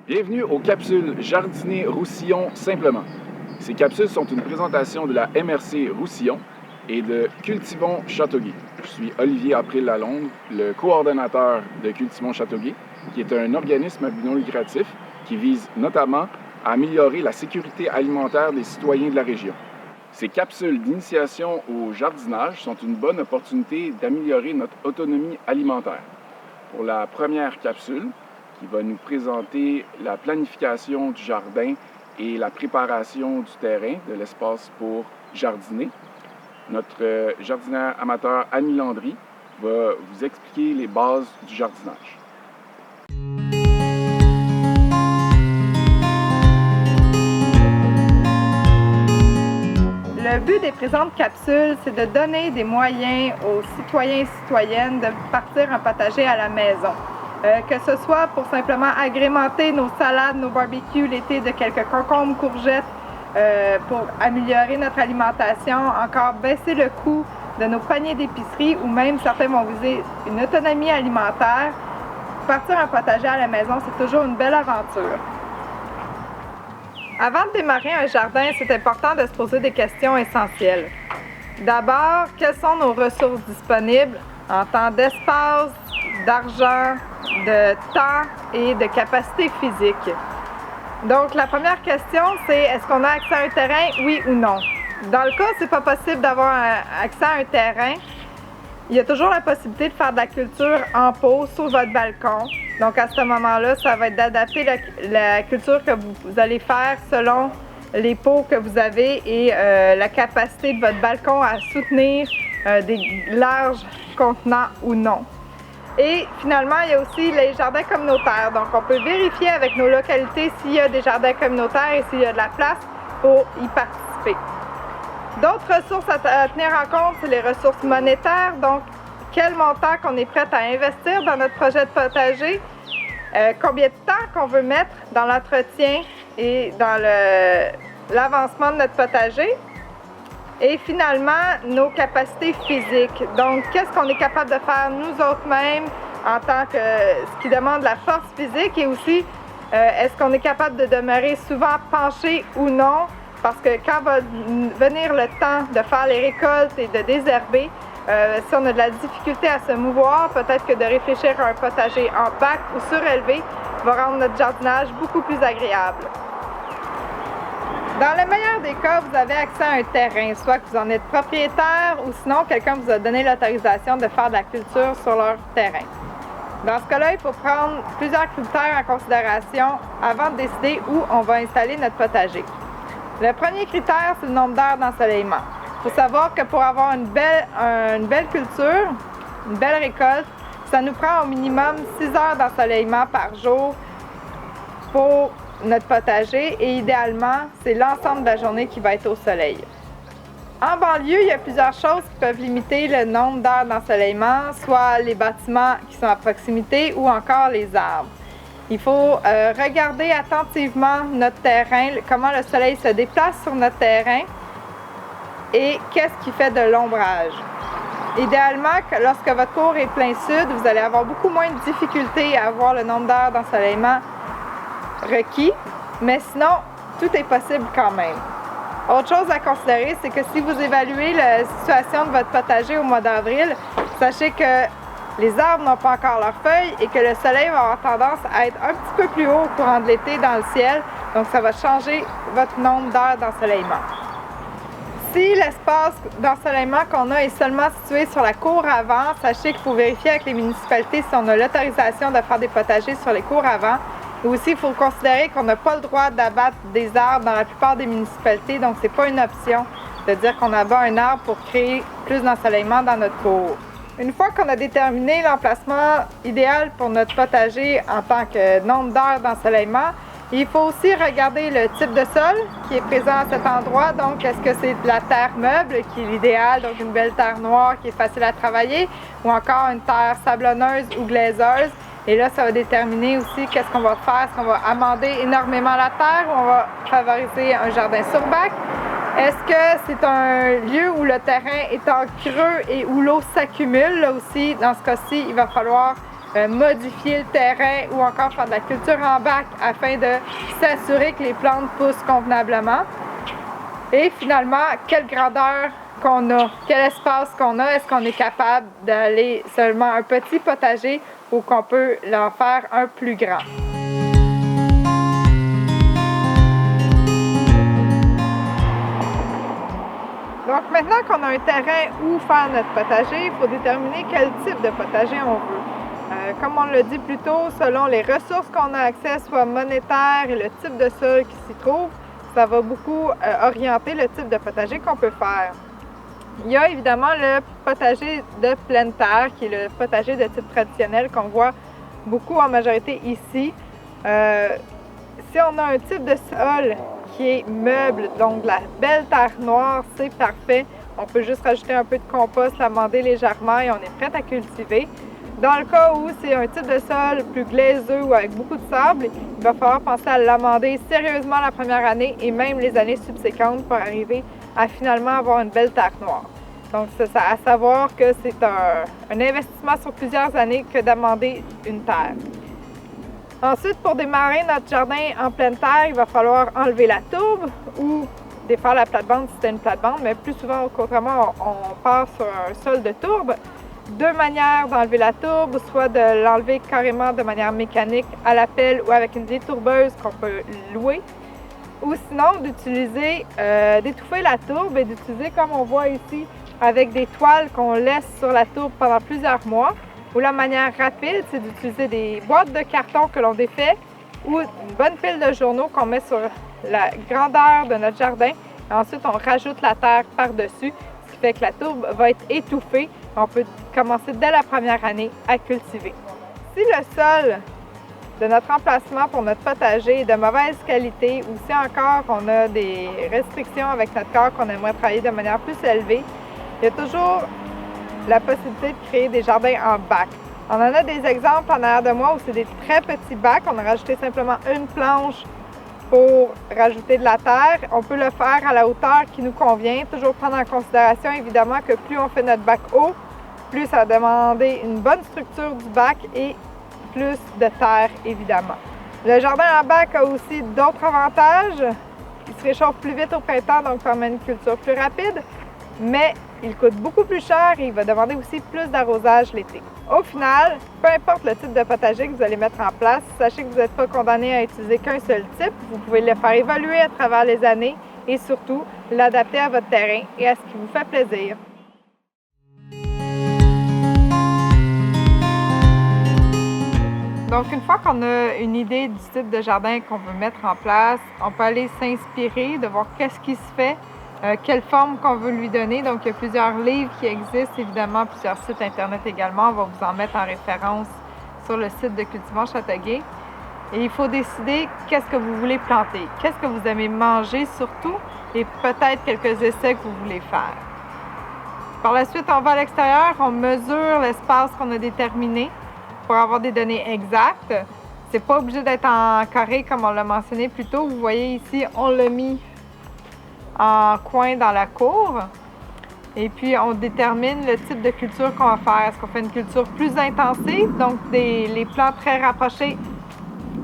Bienvenue aux capsules Jardiner Roussillon simplement. Ces capsules sont une présentation de la MRC Roussillon et de Cultivons Châteauguay. Je suis Olivier April-Lalonde, le coordonnateur de Cultivons Châteauguay, qui est un organisme à but non lucratif qui vise notamment à améliorer la sécurité alimentaire des citoyens de la région. Ces capsules d'initiation au jardinage sont une bonne opportunité d'améliorer notre autonomie alimentaire. Pour la première capsule, qui va nous présenter la planification du jardin et la préparation du terrain, de l'espace pour jardiner, notre jardinière amateur Annie Landry va vous expliquer les bases du jardinage. Le but des présentes capsules, c'est de donner des moyens aux citoyens et citoyennes de partir un potager à la maison. Que ce soit pour simplement agrémenter nos salades, nos barbecues l'été de quelques concombres, courgettes, pour améliorer notre alimentation, encore baisser le coût de nos paniers d'épicerie ou même certains vont viser une autonomie alimentaire. Partir un potager à la maison, c'est toujours une belle aventure. Avant de démarrer un jardin, c'est important de se poser des questions essentielles. D'abord, quelles sont nos ressources disponibles en temps d'espace, d'argent, de temps et de capacité physique. Donc, la première question, c'est est-ce qu'on a accès à un terrain, oui ou non? Dans le cas où c'est pas possible d'avoir accès à un terrain, il y a toujours la possibilité de faire de la culture en pot sur votre balcon. Donc, à ce moment-là, ça va être d'adapter la culture que vous allez faire selon les pots que vous avez et la capacité de votre balcon à soutenir des larges contenants ou non. Et finalement, il y a aussi les jardins communautaires. Donc, on peut vérifier avec nos localités s'il y a des jardins communautaires et s'il y a de la place pour y participer. D'autres ressources à tenir en compte, c'est les ressources monétaires. Donc, quel montant qu'on est prêt à investir dans notre projet de potager, combien de temps qu'on veut mettre dans l'entretien et dans l'avancement de notre potager. Et finalement, nos capacités physiques. Donc, qu'est-ce qu'on est capable de faire nous autres mêmes en tant que ce qui demande la force physique et aussi est-ce qu'on est capable de demeurer souvent penché ou non? Parce que quand va venir le temps de faire les récoltes et de désherber, si on a de la difficulté à se mouvoir, peut-être que de réfléchir à un potager en bac ou surélevé va rendre notre jardinage beaucoup plus agréable. Dans le meilleur des cas, vous avez accès à un terrain, soit que vous en êtes propriétaire ou sinon quelqu'un vous a donné l'autorisation de faire de la culture sur leur terrain. Dans ce cas-là, il faut prendre plusieurs critères en considération avant de décider où on va installer notre potager. Le premier critère, c'est le nombre d'heures d'ensoleillement. Il faut savoir que pour avoir une belle culture, une belle récolte, ça nous prend au minimum 6 heures d'ensoleillement par jour pour notre potager et idéalement, c'est l'ensemble de la journée qui va être au soleil. En banlieue, il y a plusieurs choses qui peuvent limiter le nombre d'heures d'ensoleillement, soit les bâtiments qui sont à proximité ou encore les arbres. Il faut regarder attentivement notre terrain, comment le soleil se déplace sur notre terrain et qu'est-ce qui fait de l'ombrage. Idéalement, lorsque votre cours est plein sud, vous allez avoir beaucoup moins de difficultés à avoir le nombre d'heures d'ensoleillement requis, mais sinon, tout est possible quand même. Autre chose à considérer, c'est que si vous évaluez la situation de votre potager au mois d'avril, sachez que les arbres n'ont pas encore leurs feuilles et que le soleil va avoir tendance à être un petit peu plus haut au courant de l'été dans le ciel, donc ça va changer votre nombre d'heures d'ensoleillement. Si l'espace d'ensoleillement qu'on a est seulement situé sur la cour avant, sachez qu'il faut vérifier avec les municipalités si on a l'autorisation de faire des potagers sur les cours avant. Et aussi, il faut considérer qu'on n'a pas le droit d'abattre des arbres dans la plupart des municipalités, donc ce n'est pas une option de dire qu'on abat un arbre pour créer plus d'ensoleillement dans notre cour. Une fois qu'on a déterminé l'emplacement idéal pour notre potager en tant que nombre d'heures d'ensoleillement, il faut aussi regarder le type de sol qui est présent à cet endroit. Donc, est-ce que c'est de la terre meuble qui est l'idéal, donc une belle terre noire qui est facile à travailler, ou encore une terre sablonneuse ou glaiseuse. Et là, ça va déterminer aussi qu'est-ce qu'on va faire. Est-ce qu'on va amender énormément la terre ou on va favoriser un jardin sur bac? Est-ce que c'est un lieu où le terrain est en creux et où l'eau s'accumule? Là aussi, dans ce cas-ci, il va falloir modifier le terrain ou encore faire de la culture en bac afin de s'assurer que les plantes poussent convenablement. Et finalement, quelle grandeur qu'on a, quel espace qu'on a, est-ce qu'on est capable d'aller seulement un petit potager ou qu'on peut en faire un plus grand. Donc maintenant qu'on a un terrain où faire notre potager, il faut déterminer quel type de potager on veut. Comme on l'a dit plus tôt, selon les ressources qu'on a accès, soit monétaires et le type de sol qui s'y trouve, ça va beaucoup orienter le type de potager qu'on peut faire. Il y a évidemment le potager de pleine terre, qui est le potager de type traditionnel qu'on voit beaucoup en majorité ici. Si on a un type de sol qui est meuble, donc de la belle terre noire, c'est parfait. On peut juste rajouter un peu de compost, l'amender légèrement et on est prêt à cultiver. Dans le cas où c'est un type de sol plus glaiseux ou avec beaucoup de sable, il va falloir penser à l'amender sérieusement la première année et même les années subséquentes pour arriver à finalement avoir une belle terre noire. Donc, c'est à savoir que c'est un investissement sur plusieurs années que d'amender une terre. Ensuite, pour démarrer notre jardin en pleine terre, il va falloir enlever la tourbe ou défaire la plate-bande si c'est une plate-bande, mais plus souvent, contrairement, on part sur un sol de tourbe. Deux manières d'enlever la tourbe, soit de l'enlever carrément de manière mécanique à la pelle ou avec une vieille tourbeuse qu'on peut louer, ou sinon d'utiliser, d'étouffer la tourbe et d'utiliser, comme on voit ici, avec des toiles qu'on laisse sur la tourbe pendant plusieurs mois. Ou la manière rapide, c'est d'utiliser des boîtes de carton que l'on défait ou une bonne pile de journaux qu'on met sur la grandeur de notre jardin. Et ensuite, on rajoute la terre par-dessus, ce qui fait que la tourbe va être étouffée. On peut commencer dès la première année à cultiver. Si le sol de notre emplacement pour notre potager est de mauvaise qualité ou si encore on a des restrictions avec notre corps qu'on aimerait travailler de manière plus élevée, il y a toujours la possibilité de créer des jardins en bac. On en a des exemples en arrière de moi où c'est des très petits bacs. On a rajouté simplement une planche pour rajouter de la terre. On peut le faire à la hauteur qui nous convient. Toujours prendre en considération évidemment que plus on fait notre bac haut, plus ça va demander une bonne structure du bac et plus de terre évidemment. Le jardin en bac a aussi d'autres avantages. Il se réchauffe plus vite au printemps, donc permet une culture plus rapide, mais il coûte beaucoup plus cher et il va demander aussi plus d'arrosage l'été. Au final, peu importe le type de potager que vous allez mettre en place, sachez que vous n'êtes pas condamné à utiliser qu'un seul type. Vous pouvez le faire évoluer à travers les années et surtout l'adapter à votre terrain et à ce qui vous fait plaisir. Donc, une fois qu'on a une idée du type de jardin qu'on veut mettre en place, on peut aller s'inspirer de voir qu'est-ce qui se fait, quelle forme qu'on veut lui donner. Donc, il y a plusieurs livres qui existent, évidemment, plusieurs sites Internet également. On va vous en mettre en référence sur le site de Cultivons Châteauguay. Et il faut décider qu'est-ce que vous voulez planter, qu'est-ce que vous aimez manger surtout, et peut-être quelques essais que vous voulez faire. Par la suite, on va à l'extérieur, on mesure l'espace qu'on a déterminé pour avoir des données exactes. C'est pas obligé d'être en carré comme on l'a mentionné plus tôt. Vous voyez ici, on l'a mis en coin dans la cour. Et puis, on détermine le type de culture qu'on va faire. Est-ce qu'on fait une culture plus intensive, donc les plants très rapprochés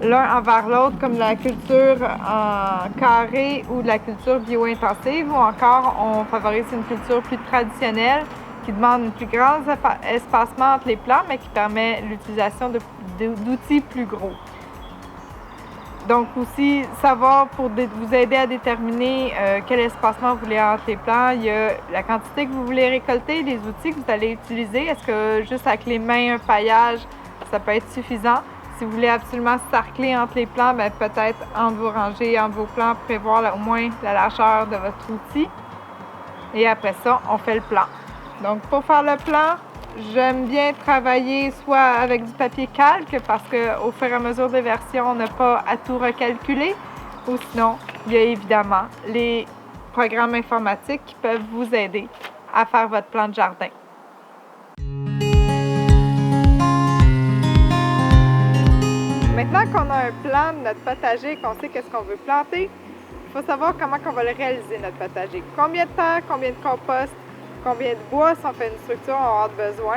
l'un envers l'autre, comme la culture en carré ou de la culture bio-intensive, ou encore on favorise une culture plus traditionnelle qui demande un plus grand espacement entre les plants, mais qui permet l'utilisation d'outils plus gros. Donc aussi, savoir pour vous aider à déterminer quel espacement vous voulez entre les plants, il y a la quantité que vous voulez récolter, les outils que vous allez utiliser. Est-ce que juste avec les mains, un paillage, ça peut être suffisant? Si vous voulez absolument sarcler entre les plants, bien, peut-être entre vos rangées, entre vos plants, prévoir au moins la largeur de votre outil. Et après ça, on fait le plan. Donc, pour faire le plan, j'aime bien travailler soit avec du papier calque parce qu'au fur et à mesure des versions, on n'a pas à tout recalculer. Ou sinon, il y a évidemment les programmes informatiques qui peuvent vous aider à faire votre plan de jardin. Maintenant qu'on a un plan de notre potager, qu'on sait qu'est-ce qu'on veut planter, il faut savoir comment on va le réaliser, notre potager. Combien de terre, combien de compost, combien de bois, si on fait une structure, on va avoir besoin.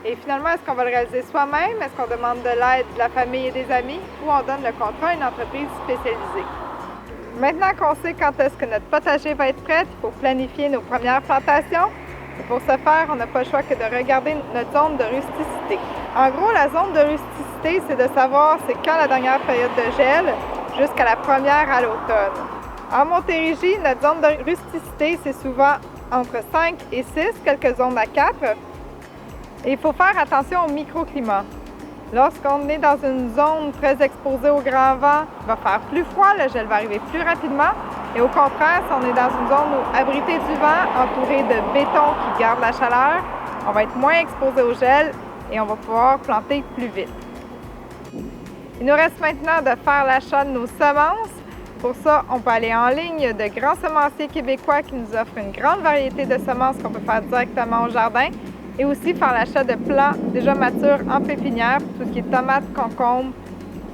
Et finalement, est-ce qu'on va le réaliser soi-même? Est-ce qu'on demande de l'aide de la famille et des amis? Ou on donne le contrat à une entreprise spécialisée? Maintenant qu'on sait quand est-ce que notre potager va être prêt, il faut planifier nos premières plantations. Et pour ce faire, on n'a pas le choix que de regarder notre zone de rusticité. En gros, la zone de rusticité, c'est de savoir c'est quand la dernière période de gel jusqu'à la première à l'automne. En Montérégie, notre zone de rusticité, c'est souvent entre 5 et 6, quelques zones à 4. Et il faut faire attention au microclimat. Lorsqu'on est dans une zone très exposée au grand vent, il va faire plus froid, le gel va arriver plus rapidement. Et au contraire, si on est dans une zone où abritée du vent, entourée de béton qui garde la chaleur, on va être moins exposé au gel et on va pouvoir planter plus vite. Il nous reste maintenant de faire l'achat de nos semences. Pour ça, on peut aller en ligne. Il y a de grands semenciers québécois qui nous offrent une grande variété de semences qu'on peut faire directement au jardin. Et aussi faire l'achat de plants déjà matures en pépinière pour tout ce qui est tomates, concombres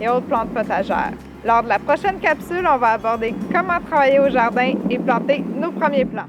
et autres plantes potagères. Lors de la prochaine capsule, on va aborder comment travailler au jardin et planter nos premiers plants.